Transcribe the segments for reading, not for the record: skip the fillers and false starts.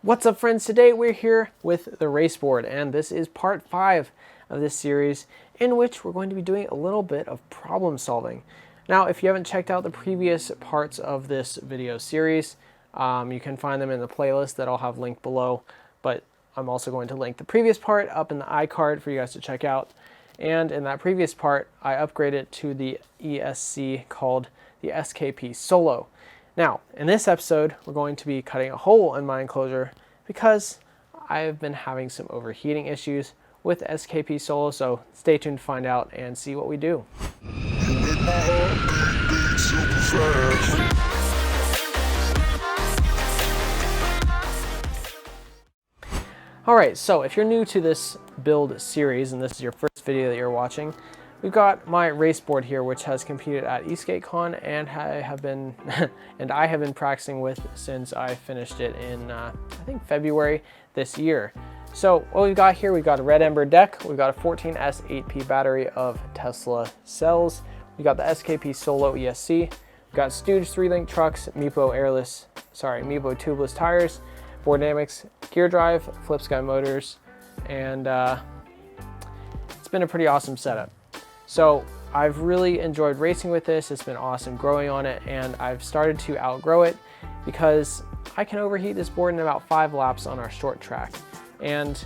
What's up, friends? Today we're here with the raceboard, and this is part 5 of this series in which we're going to be doing a little bit of problem solving. Now, if you haven't checked out the previous parts of this video series, you can find them in the playlist that I'll have linked below, but I'm also going to link the previous part up in the iCard for you guys to check out. And in that previous part, I upgraded to the ESC called the SKP Solo. Now, in this episode, we're going to be cutting a hole in my enclosure because I've been having some overheating issues with SKP Solo, so stay tuned to find out and see what we do. Alright, so if you're new to this build series and this is your first video that you're watching, we've got my raceboard here, which has competed at Esk8 and I have been practicing with since I finished it in I think February this year. So what we've got here, we've got a red ember deck, we've got a 14S 8P battery of Tesla cells, we got the SKP Solo ESC, we've got Stooge 3-link trucks, Meepo tubeless tires, Board Dynamics gear drive, Flip Sky motors, and it's been a pretty awesome setup. So I've really enjoyed racing with this. It's been awesome growing on it, and I've started to outgrow it because I can overheat this board in about 5 laps on our short track. And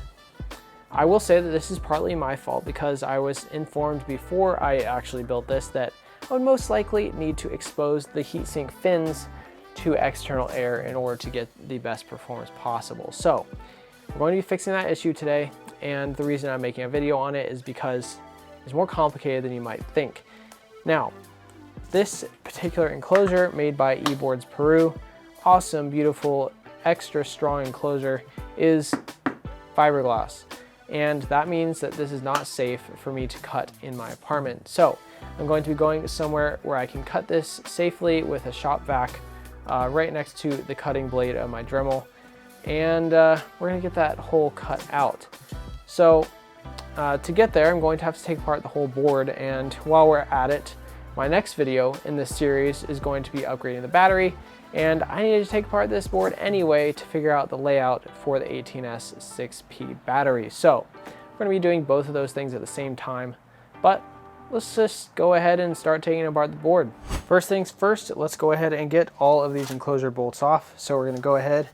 I will say that this is partly my fault because I was informed before I actually built this that I would most likely need to expose the heatsink fins to external air in order to get the best performance possible. So we're going to be fixing that issue today, and the reason I'm making a video on it is because it's more complicated than you might think. Now, this particular enclosure made by eBoards Peru, awesome, beautiful, extra strong enclosure, is fiberglass. And that means that this is not safe for me to cut in my apartment. So I'm going to be going somewhere where I can cut this safely with a shop vac right next to the cutting blade of my Dremel. And we're gonna get that hole cut out. So to get there, I'm going to have to take apart the whole board, and while we're at it, my next video in this series is going to be upgrading the battery, and I needed to take apart this board anyway to figure out the layout for the 18S 6P battery. So we're going to be doing both of those things at the same time, but let's just go ahead and start taking apart the board. First things first, let's go ahead and get all of these enclosure bolts off. So we're going to go ahead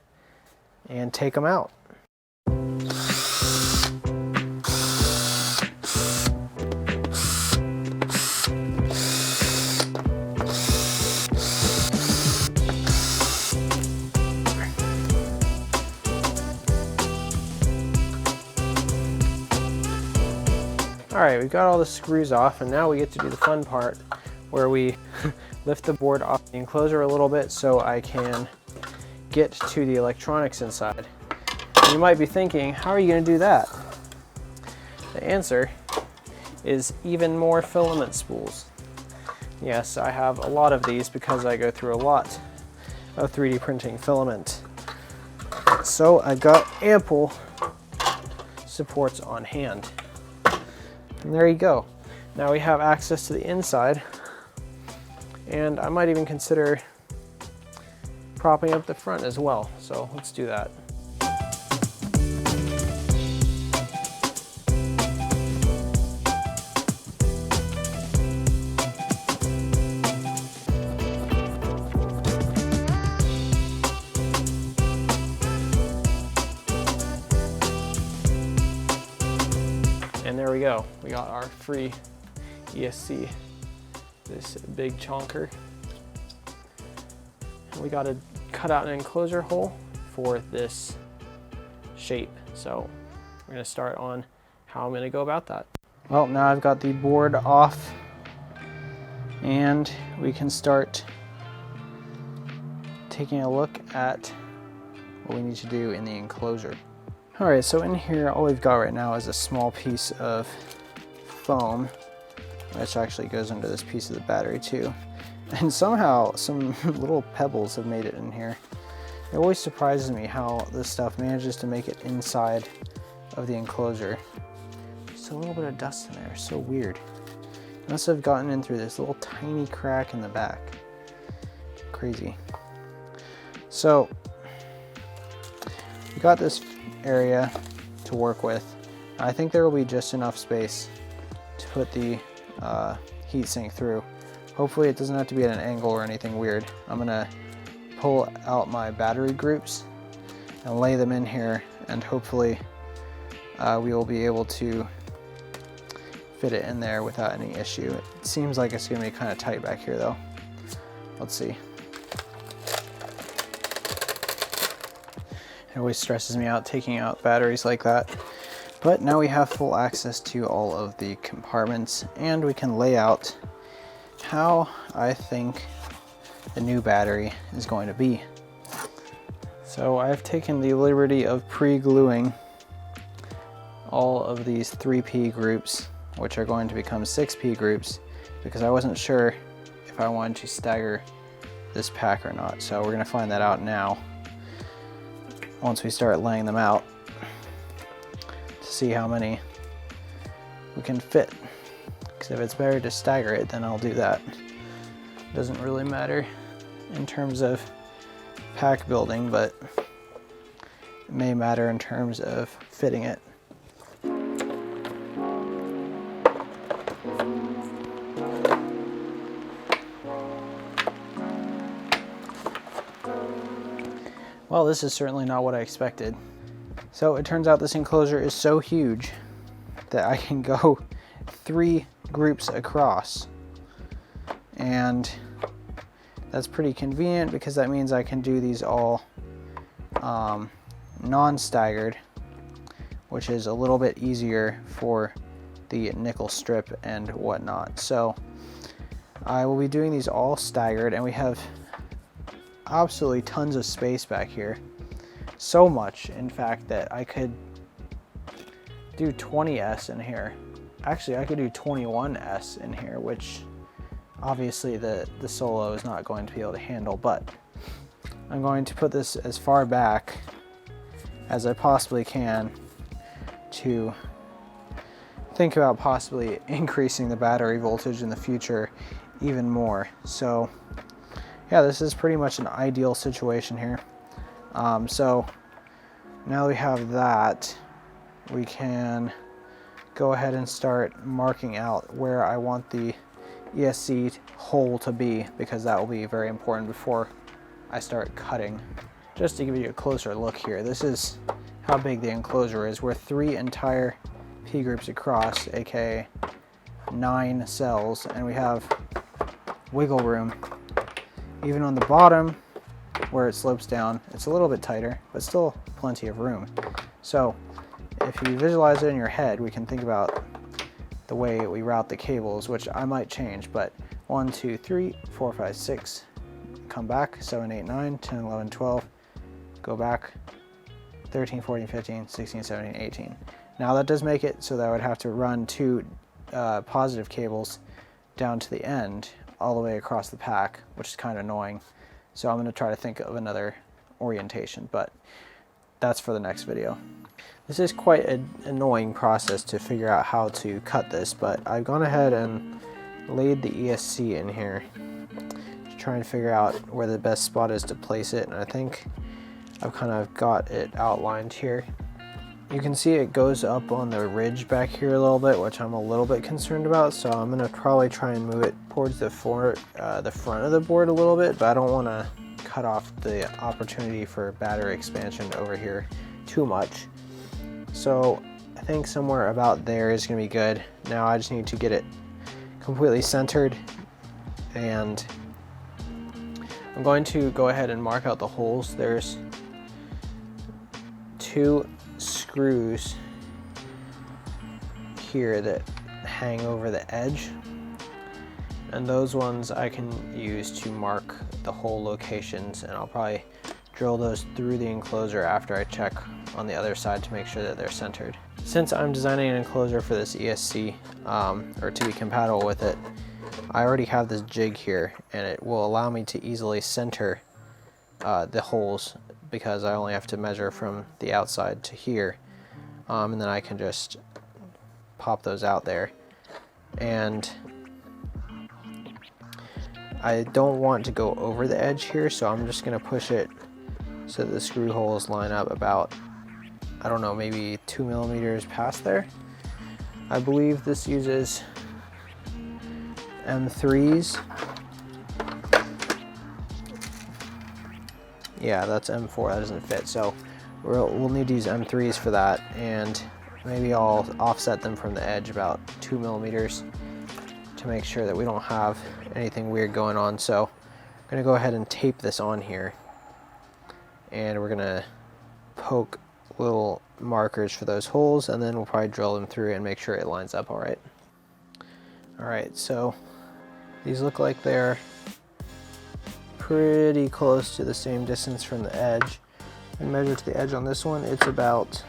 and take them out. All right, we've got all the screws off, and now we get to do the fun part where we lift the board off the enclosure a little bit so I can get to the electronics inside. And you might be thinking, how are you going to do that? The answer is even more filament spools. Yes, I have a lot of these because I go through a lot of 3D printing filament. So I've got ample supports on hand. And there you go. Now we have access to the inside, and I might even consider propping up the front as well. So let's do that. And there we go. We got our free ESC, this big chonker. And we got to cut out an enclosure hole for this shape. So we're going to start on how I'm going to go about that. Well, now I've got the board off, and we can start taking a look at what we need to do in the enclosure. All right, so in here, all we've got right now is a small piece of foam, which actually goes under this piece of the battery too. And somehow some little pebbles have made it in here. It always surprises me how this stuff manages to make it inside of the enclosure. Just a little bit of dust in there, so weird. It must have gotten in through this little tiny crack in the back. Crazy. So we got this area to work with. I think there will be just enough space to put the heatsink through. Hopefully it doesn't have to be at an angle or anything weird. I'm gonna pull out my battery groups and lay them in here, and hopefully we will be able to fit it in there without any issue. It seems like it's gonna be kind of tight back here though. Let's see. It always stresses me out taking out batteries like that. But now we have full access to all of the compartments, and we can lay out how I think the new battery is going to be. So I've taken the liberty of pre-gluing all of these 3P groups, which are going to become 6P groups, because I wasn't sure if I wanted to stagger this pack or not. So we're gonna find that out now once we start laying them out to see how many we can fit. Because if it's better to stagger it, then I'll do that. It doesn't really matter in terms of pack building, but it may matter in terms of fitting it. Well, this is certainly not what I expected. So it turns out this enclosure is so huge that I can go 3 groups across. And that's pretty convenient because that means I can do these all non-staggered, which is a little bit easier for the nickel strip and whatnot. So I will be doing these all staggered, and we have absolutely tons of space back here. So much, in fact, that I could do 20S in here. Actually, I could do 21S in here, which obviously the Solo is not going to be able to handle, but I'm going to put this as far back as I possibly can to think about possibly increasing the battery voltage in the future even more. So yeah, this is pretty much an ideal situation here. So now we have that, we can go ahead and start marking out where I want the ESC hole to be, because that will be very important before I start cutting. Just to give you a closer look here, this is how big the enclosure is. We're 3 entire P groups across, aka 9 cells, and we have wiggle room. Even on the bottom, where it slopes down, it's a little bit tighter, but still plenty of room. So if you visualize it in your head, we can think about the way we route the cables, which I might change, but 1, 2, 3, 4, 5, 6, come back, 7, 8, 9, 10, 11, 12, go back, 13, 14, 15, 16, 17, 18. Now that does make it so that I would have to run 2 positive cables down to the end, all the way across the pack, which is kind of annoying. So I'm going to try to think of another orientation, but that's for the next video. This is quite an annoying process to figure out how to cut this, but I've gone ahead and laid the ESC in here to try and figure out where the best spot is to place it, and I think I've kind of got it outlined here. You can see it goes up on the ridge back here a little bit, which I'm a little bit concerned about, so I'm going to probably try and move it towards the front of the board a little bit, but I don't want to cut off the opportunity for battery expansion over here too much. So I think somewhere about there is going to be good. Now I just need to get it completely centered, and I'm going to go ahead and mark out the holes. There's 2 screws here that hang over the edge, and those ones I can use to mark the hole locations, and I'll probably drill those through the enclosure after I check on the other side to make sure that they're centered. Since I'm designing an enclosure for this ESC, or to be compatible with it, I already have this jig here, and it will allow me to easily center the holes, because I only have to measure from the outside to here, and then I can just pop those out there. And I don't want to go over the edge here, so I'm just going to push it so that the screw holes line up about, I don't know, maybe 2 millimeters past there. I believe this uses M3s. Yeah, that's M4, that doesn't fit. So we'll need to use M3s for that, and maybe I'll offset them from the edge about 2 millimeters to make sure that we don't have anything weird going on. So I'm gonna go ahead and tape this on here, and we're gonna poke little markers for those holes, and then we'll probably drill them through and make sure it lines up all right. All right, so these look like they're pretty close to the same distance from the edge. And measure to the edge on this one, it's about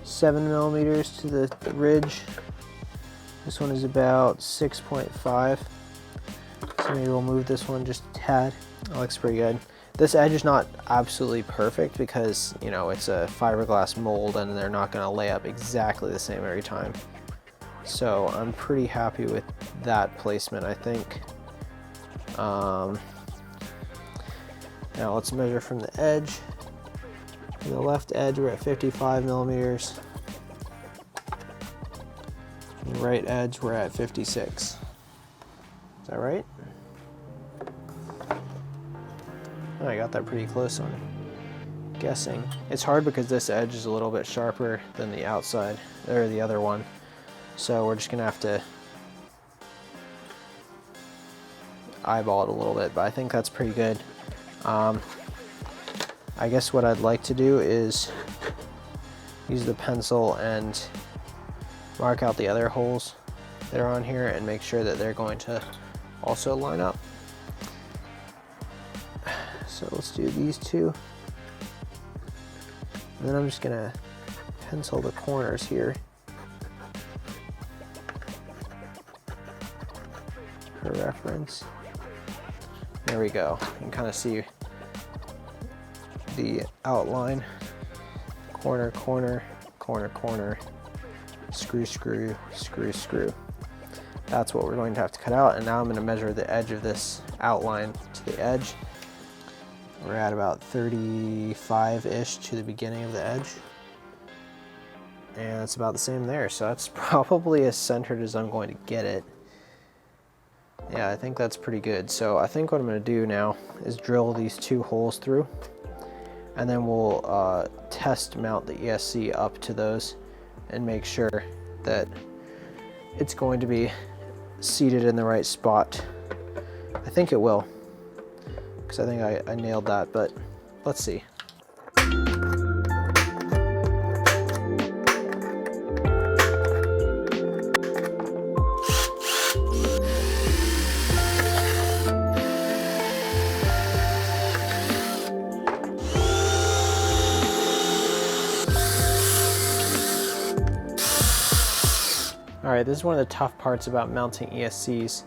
7 millimeters to the ridge. This one is about 6.5. So maybe we'll move this one just a tad. That looks pretty good. This edge is not absolutely perfect because, you know, it's a fiberglass mold and they're not going to lay up exactly the same every time. So I'm pretty happy with that placement, I think. Now let's measure from the edge. On the left edge, we're at 55 millimeters. On the right edge, we're at 56. Is that right? Oh, I got that pretty close on guessing. It's hard because this edge is a little bit sharper than the outside, or the other one. So we're just gonna have to eyeball it a little bit, but I think that's pretty good. I guess what I'd like to do is use the pencil and mark out the other holes that are on here and make sure that they're going to also line up. So let's do these two. And then I'm just gonna pencil the corners here for reference. There we go. You can kind of see the outline. Corner, corner, corner, corner, screw, screw, screw, screw. That's what we're going to have to cut out. And now I'm going to measure the edge of this outline to the edge. We're at about 35-ish to the beginning of the edge. And it's about the same there. So that's probably as centered as I'm going to get it. Yeah, I think that's pretty good. So I think what I'm going to do now is drill these two holes through, and then we'll test mount the ESC up to those and make sure that it's going to be seated in the right spot. I think it will, because I think I nailed that, but let's see. All right, this is one of the tough parts about mounting ESCs,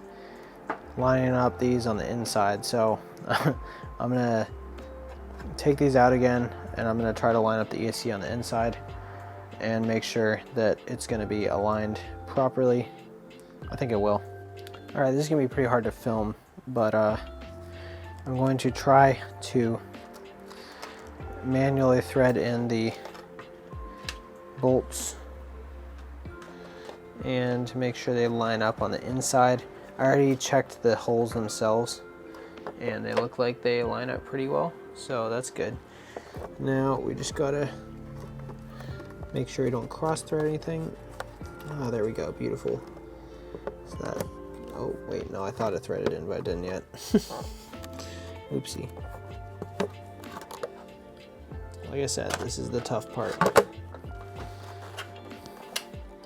lining up these on the inside. So I'm gonna take these out again, and I'm gonna try to line up the ESC on the inside and make sure that it's gonna be aligned properly. I think it will. All right, this is gonna be pretty hard to film, but I'm going to try to manually thread in the bolts and make sure they line up on the inside. I already checked the holes themselves and they look like they line up pretty well, so that's good. Now we just gotta make sure we don't cross thread anything. Oh, there we go, beautiful. Is that, oh wait, no, I thought it threaded in, but I didn't yet. Oopsie. Like I said, this is the tough part.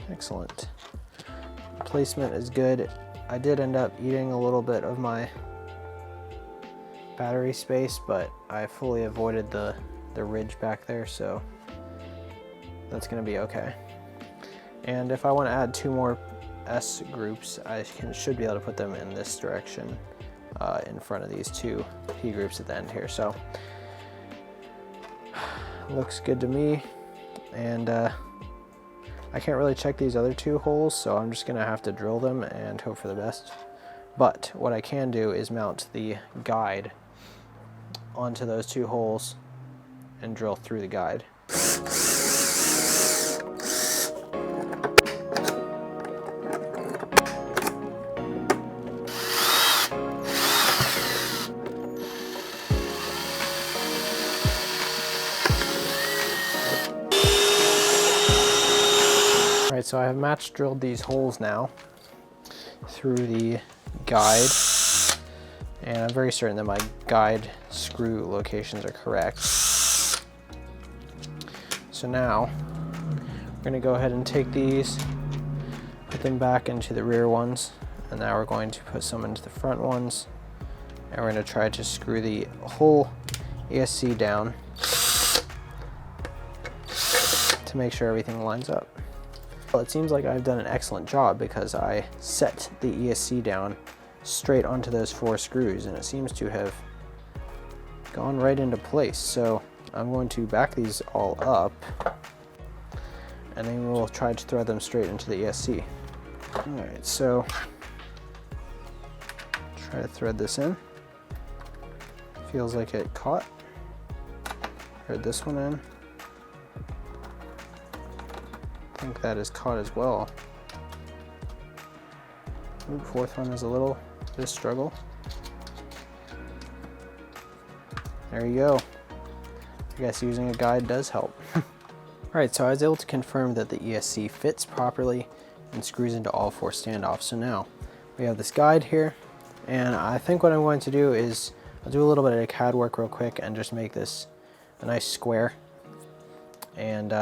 Excellent. Placement is good. I did end up eating a little bit of my battery space, but I fully avoided the ridge back there, so that's gonna be okay. And if I want to add 2 more S groups, I should be able to put them in this direction in front of these 2 P groups at the end here. So looks good to me. And I can't really check these other 2 holes, so I'm just gonna have to drill them and hope for the best. But what I can do is mount the guide onto those 2 holes and drill through the guide. All right, so I have match drilled these holes now through the guide, and I'm very certain that my guide screw locations are correct. So now we're going to go ahead and take these, put them back into the rear ones, and now we're going to put some into the front ones, and we're going to try to screw the whole ESC down to make sure everything lines up. Well, it seems like I've done an excellent job because I set the ESC down straight onto those 4 screws, and it seems to have gone right into place. So I'm going to back these all up, and then we'll try to thread them straight into the ESC. All right, so try to thread this in. Feels like it caught. Thread this one in. I think that is caught as well. Ooh, 4th one is a little bit of struggle. There you go. I guess using a guide does help. Alright, so I was able to confirm that the ESC fits properly and screws into all 4 standoffs. So now we have this guide here, and I think what I'm going to do is I'll do a little bit of CAD work real quick and just make this a nice square, and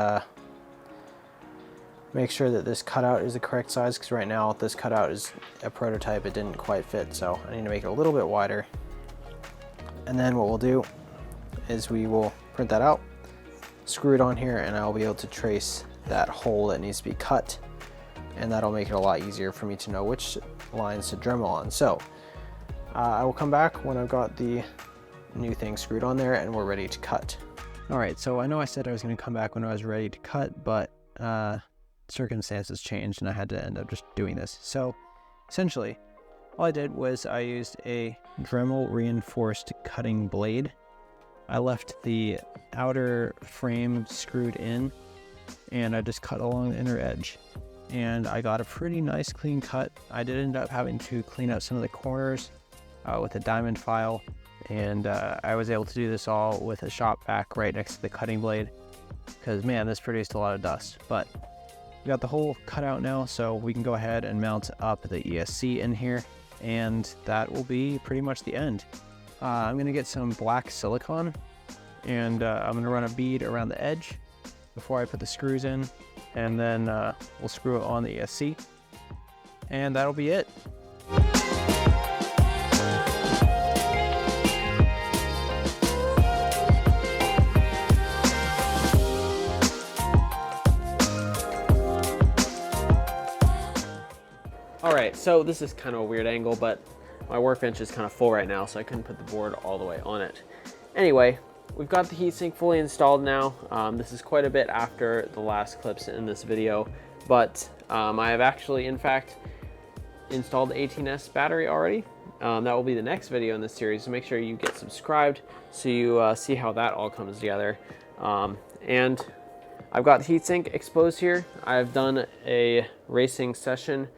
make sure that this cutout is the correct size, because right now this cutout is a prototype. It didn't quite fit, so I need to make it a little bit wider. And then what we'll do is we will print that out, screw it on here, and I'll be able to trace that hole that needs to be cut, and that'll make it a lot easier for me to know which lines to Dremel on. So I will come back when I've got the new thing screwed on there and we're ready to cut. All right, so I know I said I was going to come back when I was ready to cut, but circumstances changed and I had to end up just doing this. So essentially all I did was I used a Dremel reinforced cutting blade. I left the outer frame screwed in and I just cut along the inner edge, and I got a pretty nice clean cut. I did end up having to clean up some of the corners with a diamond file, and I was able to do this all with a shop vac right next to the cutting blade, because man, this produced a lot of dust. But we got the hole cut out now, so we can go ahead and mount up the ESC in here, and that will be pretty much the end. I'm gonna get some black silicone, and I'm gonna run a bead around the edge before I put the screws in, and then we'll screw it on the ESC, and that'll be it. Alright, so this is kind of a weird angle, but my workbench is kind of full right now, so I couldn't put the board all the way on it. Anyway, we've got the heatsink fully installed now. This is quite a bit after the last clips in this video, but I have actually, in fact, installed the 18S battery already. That will be the next video in this series, so make sure you get subscribed so you see how that all comes together. And I've got the heatsink exposed here. I've done a racing session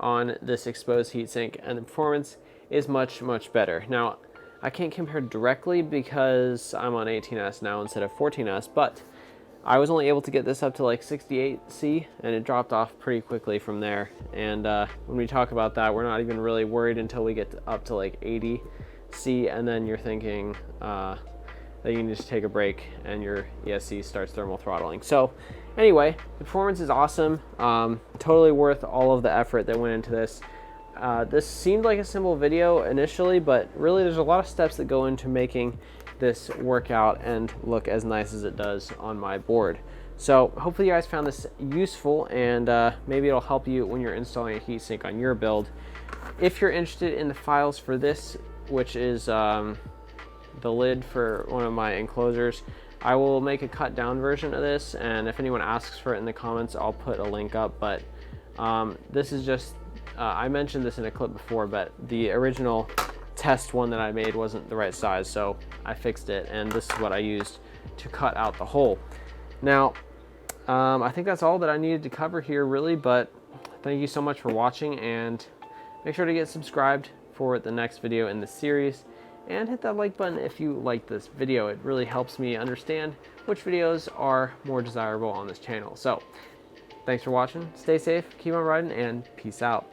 on this exposed heatsink, and the performance is much, much better. Now, I can't compare directly because I'm on 18S now instead of 14S, but I was only able to get this up to like 68C, and it dropped off pretty quickly from there. And when we talk about that, we're not even really worried until we get up to like 80C, and then you're thinking that you need to take a break and your ESC starts thermal throttling. So anyway, the performance is awesome. Totally worth all of the effort that went into this. This seemed like a simple video initially, but really there's a lot of steps that go into making this work out and look as nice as it does on my board. So hopefully you guys found this useful, and maybe it'll help you when you're installing a heatsink on your build. If you're interested in the files for this, which is the lid for one of my enclosures, I will make a cut down version of this, and if anyone asks for it in the comments, I'll put a link up. But this is just I mentioned this in a clip before, but the original test one that I made wasn't the right size, so I fixed it, and this is what I used to cut out the hole. Now, I think that's all that I needed to cover here, really, but thank you so much for watching, and make sure to get subscribed for the next video in the series, and hit that like button if you like this video. It really helps me understand which videos are more desirable on this channel. So, thanks for watching, stay safe, keep on riding, and peace out.